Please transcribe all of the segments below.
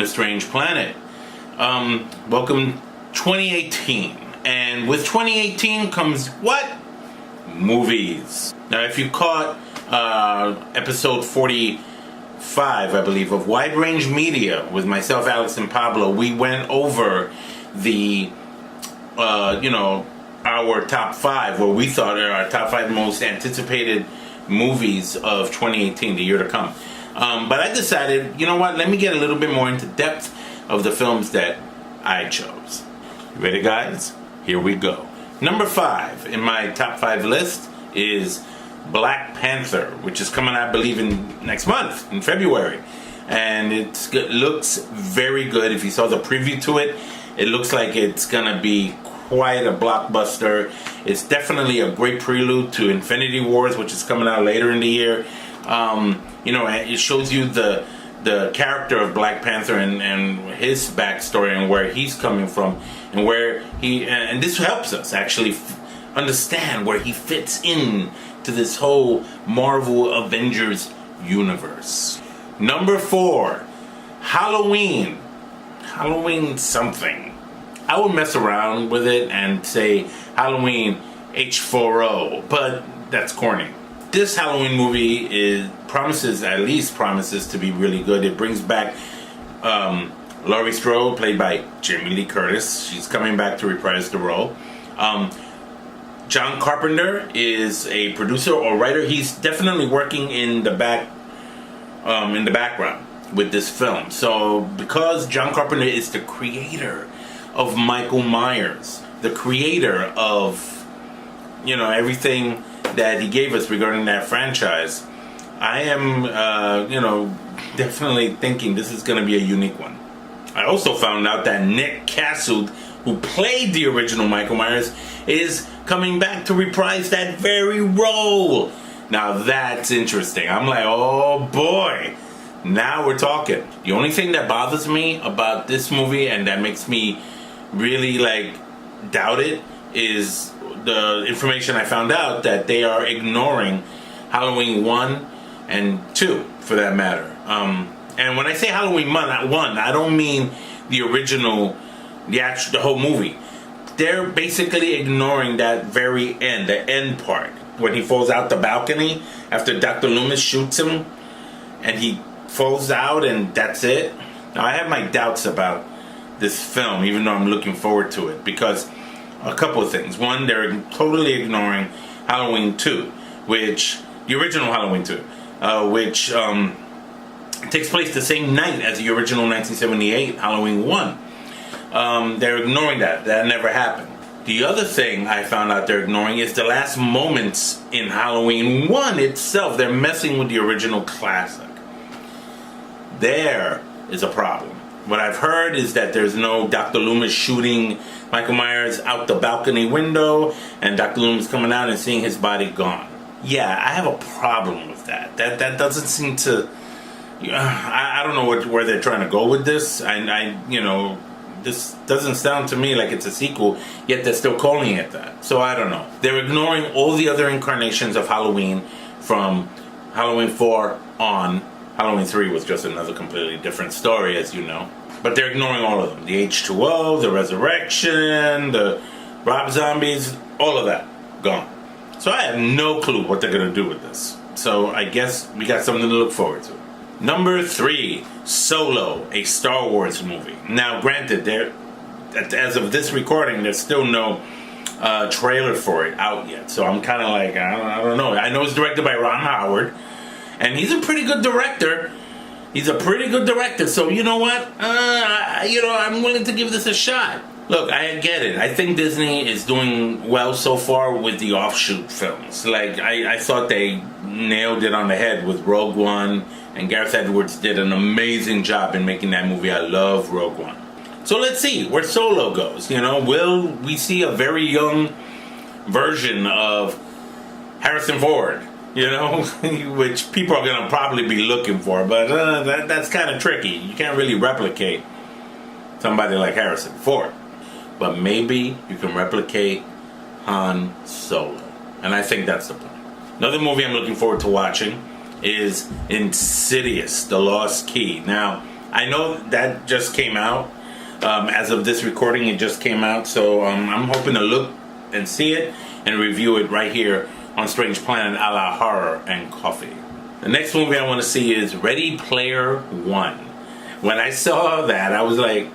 a Strange Planet. Welcome 2018. And with 2018 comes what? Movies. Now, if you caught episode 45, I believe, of Wide Range Media with myself, Alex, and Pablo, we went over the, our top 5, where we thought are our top 5 most anticipated movies of 2018, the year to come. But I decided, you know what, let me get a little bit more into depth of the films that I chose. You ready, guys? Here we go. Number 5 in my top 5 list is Black Panther, which is coming, I believe, in next month, in February. And it looks very good. If you saw the preview to it, it looks like it's going to be quite a blockbuster. It's definitely a great prelude to Infinity Wars, which is coming out later in the year. It shows you the character of Black Panther and his backstory and where he's coming from, and where and this helps us actually understand where he fits in to this whole Marvel Avengers universe. Number 4, Halloween. Halloween something. I would mess around with it and say Halloween H4O, but that's corny. This Halloween movie promises to be really good. It brings back Laurie Strode, played by Jamie Lee Curtis. She's coming back to reprise the role. John Carpenter is a producer or writer. He's definitely working in the background with this film. So because John Carpenter is the creator of Michael Myers, the creator of everything that he gave us regarding that franchise, I am definitely thinking this is going to be a unique one. I also found out that Nick Castle, who played the original Michael Myers, is coming back to reprise that very role. Now that's interesting. I'm like, oh boy, now we're talking. The only thing that bothers me about this movie and that makes me really doubt it is the information I found out that they are ignoring Halloween 1 and 2, for that matter. And when I say Halloween 1, I don't mean the original, the whole movie. They're basically ignoring that very end, the end part, when he falls out the balcony after Dr. Loomis shoots him, and he falls out, and that's it. Now, I have my doubts about this film, even though I'm looking forward to it, because a couple of things. One, they're totally ignoring Halloween 2, the original Halloween 2, which takes place the same night as the original 1978 Halloween 1. They're ignoring that. That never happened. The other thing I found out they're ignoring is the last moments in Halloween 1 itself. They're messing with the original classic. There is a problem. What I've heard is that there's no Dr. Loomis shooting Michael Myers out the balcony window and Dr. Loomis coming out and seeing his body gone. Yeah, I have a problem with that. That doesn't seem to... I don't know where they're trying to go with this. This doesn't sound to me like it's a sequel, yet they're still calling it that. So I don't know. They're ignoring all the other incarnations of Halloween from Halloween 4 on. Halloween 3 was just another completely different story, as you know. But they're ignoring all of them. The H2O, the Resurrection, the Rob Zombies, all of that. Gone. So I have no clue what they're going to do with this. So I guess we got something to look forward to. Number 3, Solo, a Star Wars movie. Now, granted, as of this recording, there's still no trailer for it out yet. So I'm kind of like, I don't know. I know it's directed by Ron Howard. And he's a pretty good director. So you know what? I'm willing to give this a shot. Look, I get it. I think Disney is doing well so far with the offshoot films. I thought they nailed it on the head with Rogue One, and Gareth Edwards did an amazing job in making that movie. I love Rogue One. So let's see where Solo goes. Will we see a very young version of Harrison Ford? Which people are going to probably be looking for, but that's kind of tricky. You can't really replicate somebody like Harrison Ford, but maybe you can replicate Han Solo, and I think that's the plan. Another movie I'm looking forward to watching is Insidious: The Lost Key. Now, I know that just came out. As of this recording, it just came out. So I'm hoping to look and see it and review it right here on Strange Planet a la Horror and Coffee. The next movie I want to see is Ready Player One. When I saw that, I was like,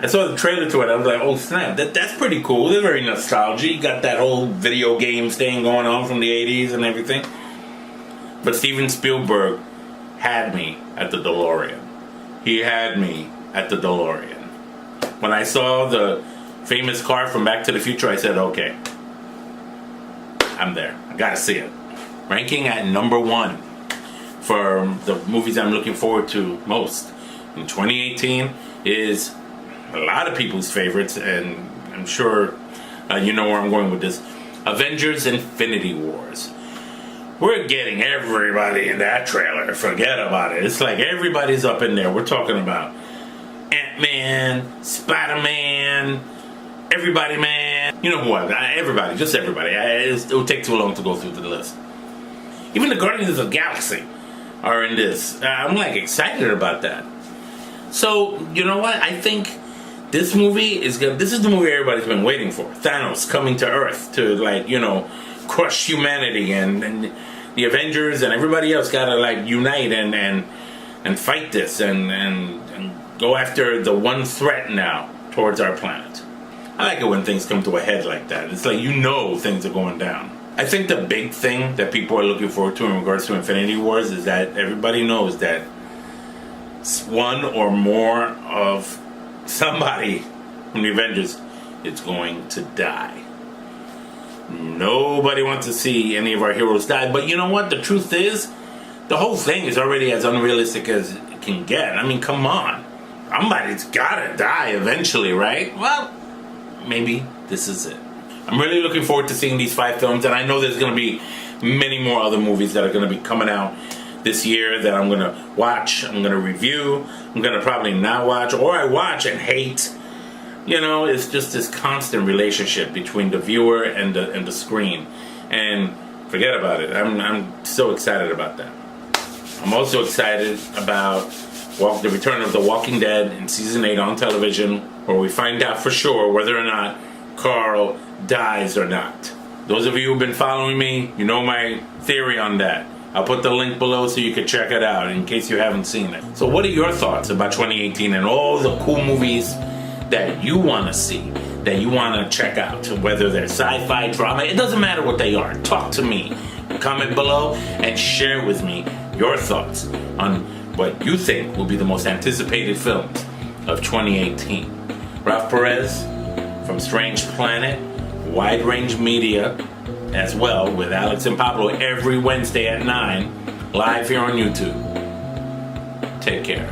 I saw the trailer to it. I was like, oh snap, that's pretty cool. It's very nostalgic. You got that whole video game thing going on from the 80s and everything. But Steven Spielberg had me at the DeLorean. He had me at the DeLorean. When I saw the famous car from Back to the Future, I said, okay, I'm there. I gotta see it. Ranking at number 1 for the movies I'm looking forward to most in 2018 is a lot of people's favorites, and I'm sure you know where I'm going with this. Avengers Infinity Wars. We're getting everybody in that trailer. Forget about it. It's like everybody's up in there. We're talking about Ant-Man, Spider-Man, everybody, man. You know who everybody, just everybody. It will take too long to go through the list. Even the Guardians of the Galaxy are in this. I'm like excited about that. So, you know what? I think this movie is good. This is the movie everybody's been waiting for. Thanos coming to Earth to, like, you know, crush humanity, and the Avengers and everybody else gotta, like, unite and fight this and go after the one threat now towards our planet. I like it when things come to a head like that. It's like, you know, things are going down. I think the big thing that people are looking forward to in regards to Infinity Wars is that everybody knows that one or more of somebody from the Avengers is going to die. Nobody wants to see any of our heroes die. But you know what? The truth is, the whole thing is already as unrealistic as it can get. I mean, come on. Somebody's gotta die eventually, right? Well, maybe this is it. I'm really looking forward to seeing these 5 films, and I know there's gonna be many more other movies that are gonna be coming out this year that I'm gonna watch, I'm gonna review, I'm gonna probably not watch, or I watch and hate. You know, it's just this constant relationship between the viewer and the screen, and forget about it. I'm so excited about that. I'm also excited about the return of The Walking Dead in season 8 on television, where we find out for sure whether or not Carl dies or not. Those of you who've been following me, you know my theory on that. I'll put the link below so you can check it out in case you haven't seen it. So what are your thoughts about 2018 and all the cool movies that you want to see, that you want to check out? Whether they're sci-fi, drama, it doesn't matter what they are. Talk to me. Comment below and share with me your thoughts on what you think will be the most anticipated films of 2018. Ralph Perez from Strange Planet, Wide Range Media, as well, with Alex and Pablo every Wednesday at 9, live here on YouTube. Take care.